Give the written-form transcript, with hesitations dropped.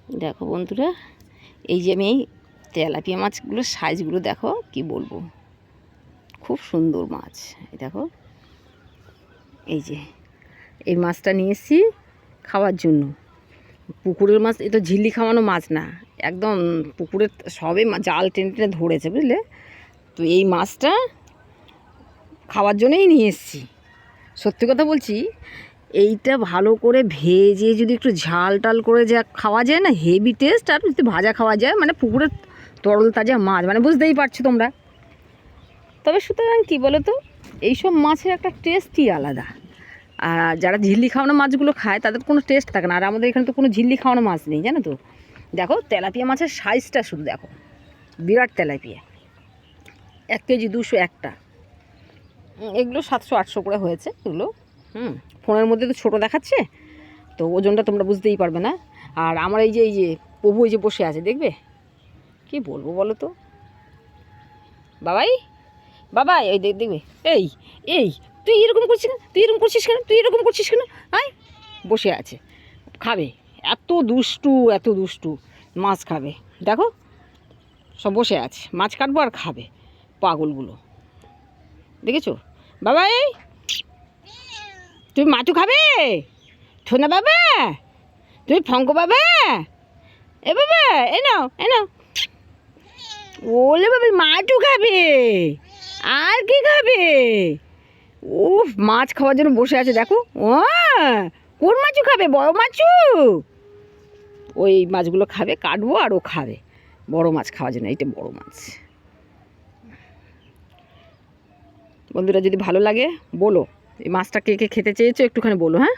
দেখো বন্ধুরা, এই যে আমি এই তেলাপিয়া মাছগুলোর সাইজগুলো দেখো, কি বলবো, খুব সুন্দর মাছ। এই দেখো, এই যে এই মাছটা নিয়ে এসেছি খাওয়ার জন্য। পুকুরের মাছ, এ তো ঝিল্লি খাওয়ানো মাছ না, একদম পুকুরের সবে জাল টেনে টেনে ধরেছে, বুঝলে তো। এই মাছটা খাওয়ার জন্যই নিয়ে এসেছি। সত্যি কথা বলছি, এইটা ভালো করে ভেজে যদি একটু ঝাল টাল করে যা খাওয়া যায় না, হেভি টেস্ট। আর যদি ভাজা খাওয়া যায়, মানে পুকুরের তরল তাজা মাছ, মানে বুঝতেই পারছো তোমরা। তবে সুতরাং কী বলো তো, এইসব মাছের একটা টেস্টই আলাদা। আর যারা ঝিল্লি খাওয়ানো মাছগুলো খায় তাদের কোনো টেস্ট থাকে না। আর আমাদের এখানে তো কোনো ঝিল্লি খাওয়ানো মাছ নেই, জানো তো। দেখো তেলাপিয়া মাছের সাইজটা শুধু দেখো, বিরাট তেলাপিয়া, 1 কেজি 200 একটা। এগুলো 700-800 করে হয়েছে এগুলো। ফোনের মধ্যে তো ছোটো দেখাচ্ছে, তো ওজনটা তোমরা বুঝতেই পারবে না। আর আমার এই যে প্রভু এই যে বসে আছে, দেখবে কি বলবো বলো তো। বাবাই, বাবাই, ওই দেখবে, এই এই তুই এরকম করছিস কেন, তুই এরকম করছিস কেন, তুই এরকম করছিস কেন, আয় বসে আছে, খাবে। এত দুষ্টু, এত দুষ্টু, মাছ খাবে। দেখো সব বসে আছে, মাছ কাটবো আর খাবে, পাগলগুলো, দেখেছো। বাবাই, তুমি মাছু খাবে, ছোনা বাবা, তুমি ফঙ্ক বাবা, এ বাবা, এ নাও, এ নাও। ওলে বাবা, মাছু খাবে, আর কি খাবে। উফ, মাছ খাওয়ার জন্য বসে আছে দেখো। ও, কোন মাছু খাবে, বড় মাছু। ওই মাছগুলো খাবে, কাটবো আর ও খাবে। বড় মাছ খাওয়ার জন্য, এইটা বড় মাছ। বন্ধুরা যদি ভালো লাগে বলো, এই মাছটা কে কে খেতে চেয়েছো একটুখানি বলো, হ্যাঁ।